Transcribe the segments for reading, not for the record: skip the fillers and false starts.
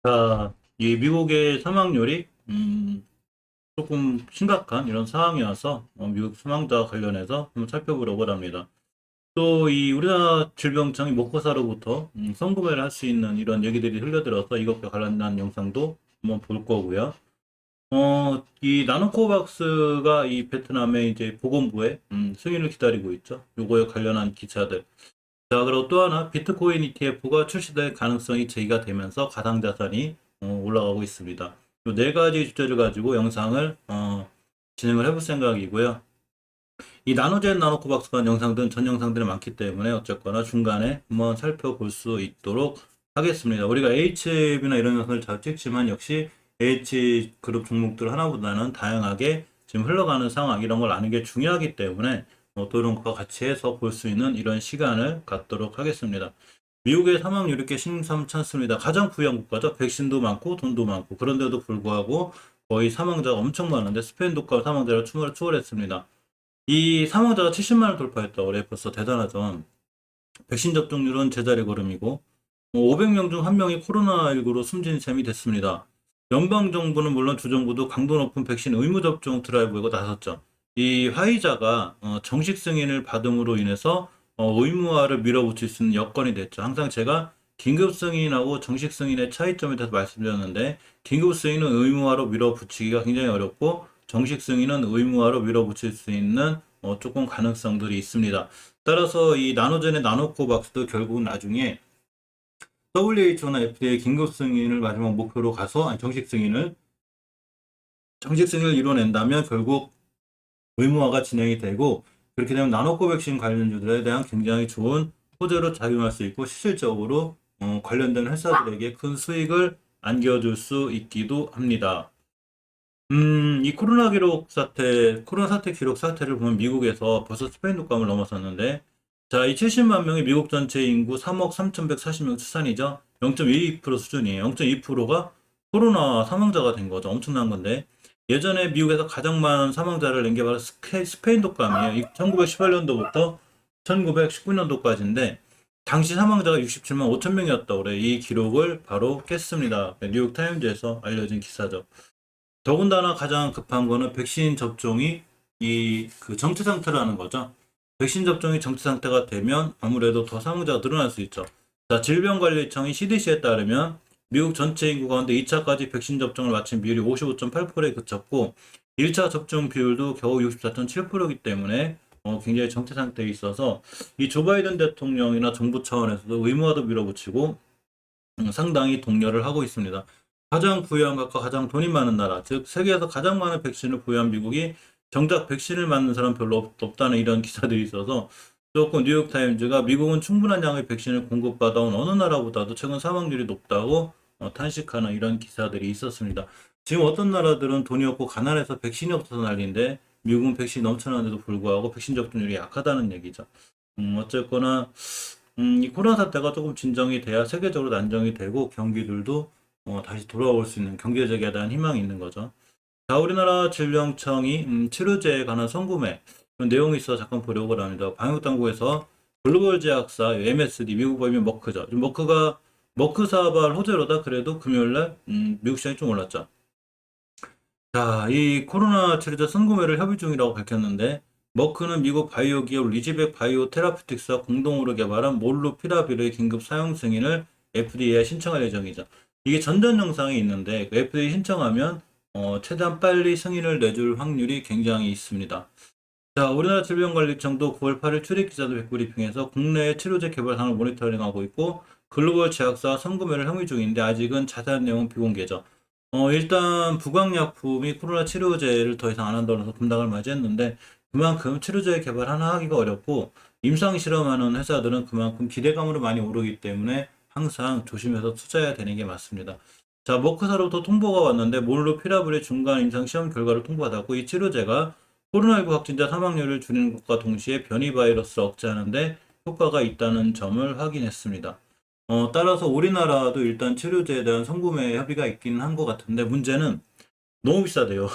자, 이 미국의 사망률이 조금 심각한 이런 상황이어서 미국 사망자 관련해서 한번 살펴보려고 합니다. 또 이 우리나라 질병청이 먹고사로부터 성구매를 할 수 있는 이런 얘기들이 흘려들어서 이것과 관련된 영상도 한번 볼 거고요. 이 나노코박스가 이 베트남의 이제 보건부의 승인을 기다리고 있죠. 요거에 관련한 기사들. 자, 그리고 또 하나 비트코인 ETF가 출시될 가능성이 제기가 되면서 가상자산이 올라가고 있습니다. 이 네 가지 주제를 가지고 영상을 진행을 해볼 생각이고요. 이 나노젠 나노코박스 영상들은 전 영상들이 많기 때문에 어쨌거나 중간에 한번 살펴볼 수 있도록 하겠습니다. 우리가 H비나 이런 영상을 잘 찍지만 역시 H그룹 종목들 하나보다는 다양하게 지금 흘러가는 상황 이런 걸 아는 게 중요하기 때문에 또 이런 것과 같이 해서 볼 수 있는 이런 시간을 갖도록 하겠습니다. 미국의 사망률이 꽤 심상찮습니다. 가장 부유한 국가죠. 백신도 많고 돈도 많고 그런데도 불구하고 거의 사망자가 엄청 많은데 스페인 독감 사망자를 추월했습니다. 이 사망자가 70만을 돌파했다고 그래. 벌써 대단하죠. 백신 접종률은 제자리 걸음이고 500명 중 1명이 코로나19로 숨진 셈이 됐습니다. 연방정부는 물론 주정부도 강도 높은 백신 의무 접종 드라이브에 나섰죠. 이 화이자가 정식 승인을 받음으로 인해서 의무화를 밀어붙일 수 있는 여건이 됐죠. 항상 제가 긴급 승인하고 정식 승인의 차이점에 대해서 말씀드렸는데 긴급 승인은 의무화로 밀어붙이기가 굉장히 어렵고 정식 승인은 의무화로 밀어붙일 수 있는 조금 가능성들이 있습니다. 따라서 이 나노젠의 나노코박스도 결국은 나중에 WHO나 FDA 긴급 승인을 마지막 목표로 가서 정식 승인을 이뤄낸다면 결국 의무화가 진행이 되고 그렇게 되면 나노코 백신 관련주들에 대한 굉장히 좋은 호재로 작용할 수 있고 실질적으로 관련된 회사들에게 큰 수익을 안겨줄 수 있기도 합니다. 이 코로나 사태 기록 사태를 보면 미국에서 벌써 스페인 독감을 넘어섰는데, 자, 이 70만 명이 미국 전체 인구 3억 3,140명 추산이죠. 0.12% 수준이에요. 0.2%가 코로나 사망자가 된 거죠. 엄청난 건데. 예전에 미국에서 가장 많은 사망자를 낸 게 바로 스페인 독감이에요. 1918년도부터 1919년도까지인데, 당시 사망자가 67만 5천 명이었다고 그래. 이 기록을 바로 깼습니다. 뉴욕 타임즈에서 알려진 기사죠. 더군다나 가장 급한 거는 백신 접종이 그 정체 상태라는 거죠. 백신 접종이 정체 상태가 되면 아무래도 더 사망자가 늘어날 수 있죠. 자, 질병관리청이 CDC에 따르면 미국 전체 인구 가운데 2차까지 백신 접종을 마친 비율이 55.8%에 그쳤고 1차 접종 비율도 겨우 64.7%이기 때문에 굉장히 정체 상태에 있어서 이 조 바이든 대통령이나 정부 차원에서도 의무화도 밀어붙이고 상당히 독려를 하고 있습니다. 가장 부유한 국가, 가장 돈이 많은 나라, 즉 세계에서 가장 많은 백신을 보유한 미국이 정작 백신을 맞는 사람 별로 없다는 이런 기사들이 있어서 조금 뉴욕타임즈가 미국은 충분한 양의 백신을 공급받아온 어느 나라보다도 최근 사망률이 높다고 탄식하는 이런 기사들이 있었습니다. 지금 어떤 나라들은 돈이 없고 가난해서 백신이 없어서 난리인데 미국은 백신이 넘쳐나는데도 불구하고 백신 접종률이 약하다는 얘기죠. 어쨌거나 이 코로나 사태가 조금 진정이 돼야 세계적으로 안정이 되고 경기들도 다시 돌아올 수 있는 경제 재개에 대한 희망이 있는 거죠. 자, 우리나라 질병청이 치료제에 관한 선구매 그런 내용이 있어 잠깐 보려고 합니다. 방역당국에서 글로벌 제약사 MSD 미국 법인 머크죠. 머크가 머크사발 호재로다 그래도 금요일날 미국 시장이 좀 올랐죠. 자, 이 코로나 치료제 선구매를 협의 중이라고 밝혔는데 머크는 미국 바이오 기업 리지백 바이오 테라피틱스와 공동으로 개발한 몰루피라빌의 긴급 사용 승인을 FDA에 신청할 예정이죠. 이게 전전 영상이 있는데 그 FDA 신청하면 최대한 빨리 승인을 내줄 확률이 굉장히 있습니다. 자, 우리나라 질병관리청도 9월 8일 출입 기자들 백브리핑에서 국내 치료제 개발 상을 모니터링하고 있고 글로벌 제약사와 선구매를 협의 중인데 아직은 자세한 내용은 비공개죠. 일단 부광약품이 코로나 치료제를 더 이상 안 한다고 해서 금당을 맞이했는데 그만큼 치료제 개발 하나 하기가 어렵고 임상 실험하는 회사들은 그만큼 기대감으로 많이 오르기 때문에 항상 조심해서 투자해야 되는 게 맞습니다. 자, 머크사로부터 통보가 왔는데 몰루피라빌의 중간 임상 시험 결과를 통보받았고 이 치료제가 코로나19 확진자 사망률을 줄이는 것과 동시에 변이 바이러스를 억제하는데 효과가 있다는 점을 확인했습니다. 따라서 우리나라도 일단 치료제에 대한 성구매 협의가 있기는 한 것 같은데 문제는 너무 비싸대요.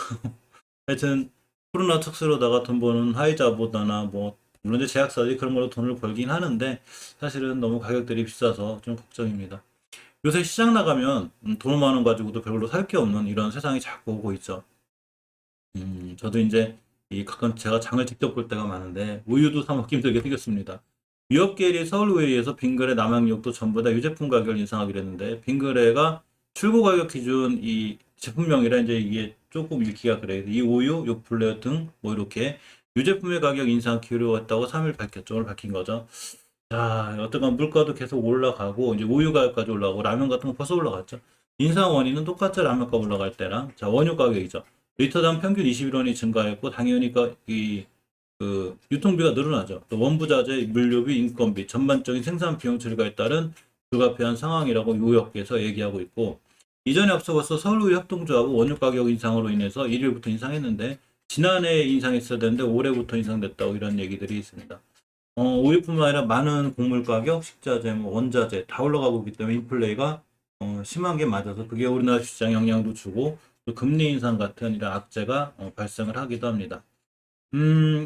하여튼 코로나 특수로다가 돈 버는 화이자보다나 뭐 물론 제약사들이 그런 걸로 돈을 벌긴 하는데 사실은 너무 가격들이 비싸서 좀 걱정입니다. 요새 시장 나가면 돈 5만 원 가지고도 별로 살 게 없는 이런 세상이 자꾸 오고 있죠. 저도 이제 이 가끔 제가 장을 직접 볼 때가 많은데 우유도 사 먹기 힘들게 생겼습니다. 유업계열이 서울의회에서 빙그레 남양유업도 전부 다 유제품 가격을 인상하기로 했는데 빙그레가 출고 가격 기준 이 제품명이라 이제 이게 조금 읽기가 그래요. 이 우유, 요플레 등 뭐 이렇게 유제품의 가격 인상하기로 했다고 3일 밝혔죠. 오늘 밝힌 거죠. 자, 어쨌건 물가도 계속 올라가고 이제 우유 가격까지 올라가고 라면 같은 거 벌써 올라갔죠. 인상 원인은 똑같죠. 라면값 올라갈 때랑. 자, 원유 가격이죠. 리터당 평균 21원이 증가했고 당연히 그 유통비가 늘어나죠. 또 원부자재, 물류비, 인건비, 전반적인 생산 비용 증가에 따른 불가피한 상황이라고 요역에서 얘기하고 있고 이전에 앞서서 서울우유 협동조합은 원유 가격 인상으로 인해서 1일부터 인상했는데 지난해 인상했어야 되는데 올해부터 인상됐다고 이런 얘기들이 있습니다. 우유뿐만 아니라 많은 곡물 가격, 식자재, 뭐 원자재 다 올라가고 있기 때문에 인플레이가 심한 게 맞아서 그게 우리나라 시장 영향도 주고 또 금리 인상 같은 이런 악재가 발생을 하기도 합니다.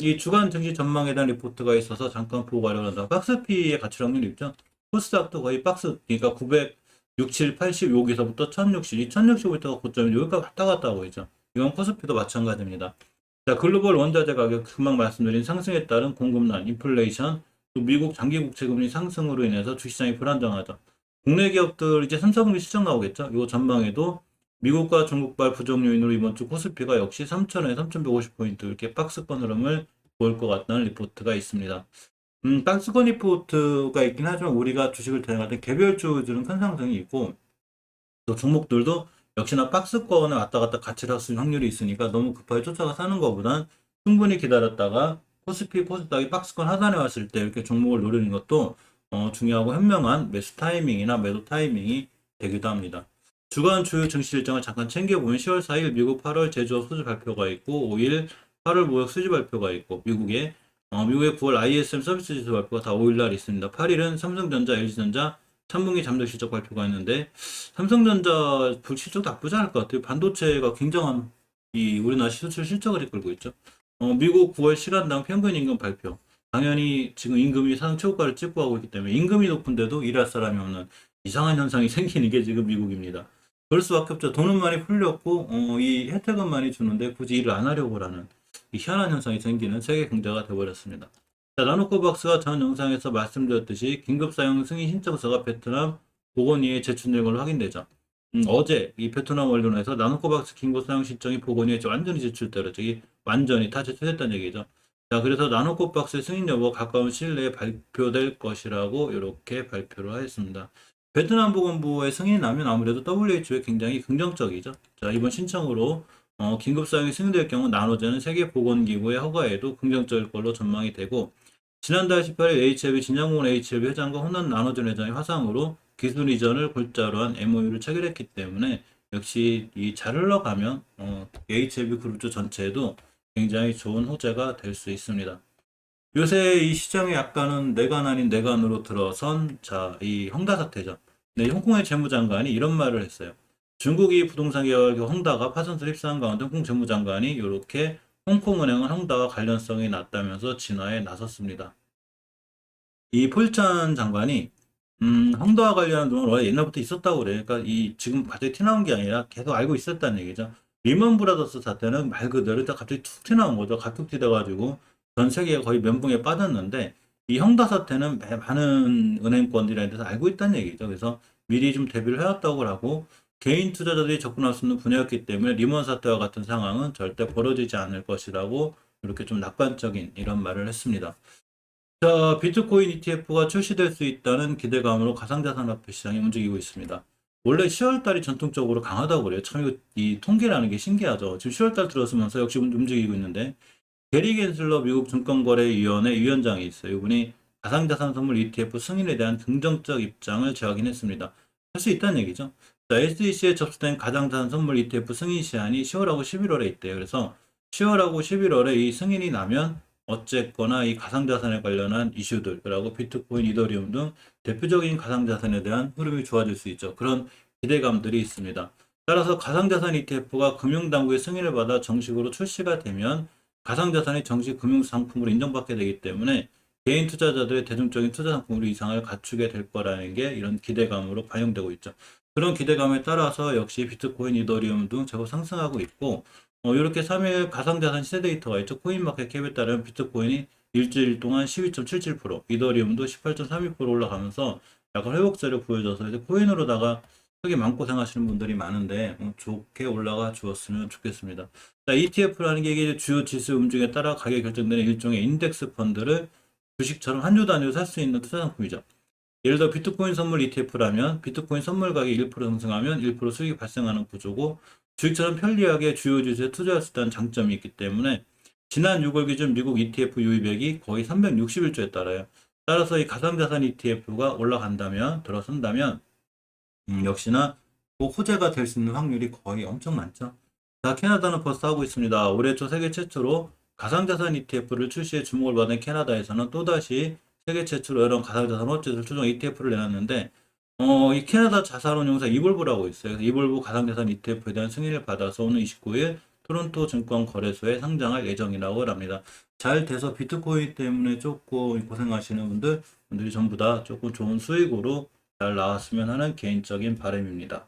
이 주간 증시 전망에 대한 리포트가 있어서 잠깐 보고 가려고 한다. 박스피의 가치 확률이 있죠. 코스닥도 거의 그러니까 967, 80 여기서부터 1060, 이 1060부터가 고점이 여기까지 왔다 갔다 하고 있죠. 이건 코스피도 마찬가지입니다. 자, 글로벌 원자재 가격 금방 말씀드린 상승에 따른 공급난, 인플레이션, 또 미국 장기 국채 금리 상승으로 인해서 주시장이 불안정하죠. 국내 기업들 이제 3, 4분기 실적 나오겠죠. 이거 전망에도 미국과 중국발 부정 요인으로 이번 주 코스피가 역시 3,000에서 3,150포인트 이렇게 박스권 흐름을 보일 것 같다는 리포트가 있습니다. 박스권 리포트가 있긴 하지만 우리가 주식을 대응할 때 개별주들은 큰 상승이 있고 또 종목들도 역시나 박스권에 왔다 갔다 가치를 할 수 있는 확률이 있으니까 너무 급하게 쫓아가 사는 것보단 충분히 기다렸다가 코스피, 코스닥이 박스권 하단에 왔을 때 이렇게 종목을 노리는 것도 중요하고 현명한 매수 타이밍이나 매도 타이밍이 되기도 합니다. 주간 주요 증시 일정을 잠깐 챙겨보면 10월 4일 미국 8월 제조업 수지 발표가 있고 5일 8월 무역 수지 발표가 있고 미국의 9월 ISM 서비스 지수 발표가 다 5일 날 있습니다. 8일은 삼성전자, LG전자 3분기 잠재 실적 발표가 있는데 삼성전자 실적 나쁘지 않을 것 같아요. 반도체가 굉장한 이 우리나라 수출 실적을 이끌고 있죠. 미국 9월 시간당 평균 임금 발표. 당연히 지금 임금이 사상 최고가를 찍고 하고 있기 때문에 임금이 높은데도 일할 사람이 없는 이상한 현상이 생기는 게 지금 미국입니다. 그럴 수밖에 없죠. 돈은 많이 풀렸고 이 혜택은 많이 주는데 굳이 일을 안 하려고 하는 이 희한한 현상이 생기는 세계 경제가 되어버렸습니다. 자, 나노코박스가 전 영상에서 말씀드렸듯이 긴급 사용 승인 신청서가 베트남 보건위에 제출된 걸로 확인되죠. 어제 이 베트남 언론에서 나노코박스 긴급 사용 신청이 보건위에 완전히 제출되었죠. 이 완전히 다 제출했다는 얘기죠. 자, 그래서 나노코박스의 승인 여부가 가까운 시일 내에 발표될 것이라고 이렇게 발표를 하였습니다. 베트남 보건부의 승인이 나면 아무래도 WHO에 굉장히 긍정적이죠. 자, 이번 신청으로 긴급 사용이 승인될 경우 나노제는 세계보건기구의 허가에도 긍정적일 걸로 전망이 되고 지난달 18일 HIV 진양공원 HIV 회장과 혼난 나노젠 회장의 화상으로 기술 이전을 골자로 한 MOU를 체결했기 때문에 역시 이 잘 흘러가면 HIV 그룹주 전체에도 굉장히 좋은 호재가 될 수 있습니다. 요새 이 시장에 약간은 내관 아닌 내관으로 들어선 이 헝다 사태죠. 네, 홍콩의 재무장관이 이런 말을 했어요. 중국이 부동산 계열 헝다가 파산세를 휩싸은 가운데 홍콩 재무장관이 이렇게 홍콩은행은 헝다와 관련성이 낮다면서 진화에 나섰습니다. 이 폴찬 장관이 헝다와 관련한 논은 원래 옛날부터 있었다고 그래요. 그러니까 이 지금 갑자기 튀나온 게 아니라 계속 알고 있었다는 얘기죠. 리먼 브라더스 사태는 말 그대로 갑자기 툭 튀나온 거죠. 가툭 튀어가지고 전 세계가 거의 멘붕에 빠졌는데 이 헝다 사태는 많은 은행권들에 대해서 알고 있다는 얘기죠. 그래서 미리 좀 대비를 해왔다고 하고 개인 투자자들이 접근할 수 있는 분야였기 때문에 리먼 사태와 같은 상황은 절대 벌어지지 않을 것이라고 이렇게 좀 낙관적인 이런 말을 했습니다. 자, 비트코인 ETF가 출시될 수 있다는 기대감으로 가상자산화폐 시장이 움직이고 있습니다. 원래 10월 달이 전통적으로 강하다고 그래요. 참 이 통계라는 게 신기하죠. 지금 10월 달 들어서면서 역시 움직이고 있는데 게리 겐슬러 미국 증권거래위원회 위원장이 있어요. 이분이 가상자산 선물 ETF 승인에 대한 긍정적 입장을 재확인했습니다. 할 수 있다는 얘기죠. 자, SEC에 접수된 가상자산 선물 ETF 승인 시한이 10월하고 11월에 있대요. 그래서 10월하고 11월에 이 승인이 나면 어쨌거나 이 가상자산에 관련한 이슈들, 그리고 비트코인, 이더리움 등 대표적인 가상자산에 대한 흐름이 좋아질 수 있죠. 그런 기대감들이 있습니다. 따라서 가상자산 ETF가 금융당국의 승인을 받아 정식으로 출시가 되면 가상자산이 정식 금융상품으로 인정받게 되기 때문에 개인 투자자들의 대중적인 투자 상품으로 이상을 갖추게 될 거라는 게 이런 기대감으로 반영되고 있죠. 그런 기대감에 따라서 역시 비트코인, 이더리움 등 제법 상승하고 있고, 이렇게 3일 가상자산 시세 데이터가 있죠. 코인마켓캡에 따르면 비트코인이 일주일 동안 12.77%, 이더리움도 18.32% 올라가면서 약간 회복세를 보여줘서 이제 코인으로다가 되게 마음고생하시는 분들이 많은데 좋게 올라가 주었으면 좋겠습니다. 자, ETF라는 게 이게 주요 지수 움직임에 따라 가격이 결정되는 일종의 인덱스 펀드를 주식처럼 한 주 단위로 살 수 있는 투자 상품이죠. 예를 들어 비트코인 선물 ETF라면 비트코인 선물 가격이 1% 상승하면 1% 수익이 발생하는 구조고, 주식처럼 편리하게 주요 지수에 투자할 수 있다는 장점이 있기 때문에 지난 6월 기준 미국 ETF 유입액이 거의 361조에 달아요. 따라서 이 가상자산 ETF가 올라간다면, 들어선다면 역시나 꼭 호재가 될 수 있는 확률이 거의 엄청 많죠. 자, 캐나다는 벌써 하고 있습니다. 올해 초 세계 최초로 가상자산 ETF를 출시해 주목을 받은 캐나다에서는 또다시 세계 최초로 이런 가상자산 호재를 추정 ETF를 내놨는데, 이 캐나다 자산운용사 이볼브라고 있어요. 그래서 이볼브 가상자산 ETF에 대한 승인을 받아서 오는 29일 토론토 증권 거래소에 상장할 예정이라고 합니다. 잘 돼서 비트코인 때문에 조금 고생하시는 분들이 전부 다 조금 좋은 수익으로 잘 나왔으면 하는 개인적인 바람입니다.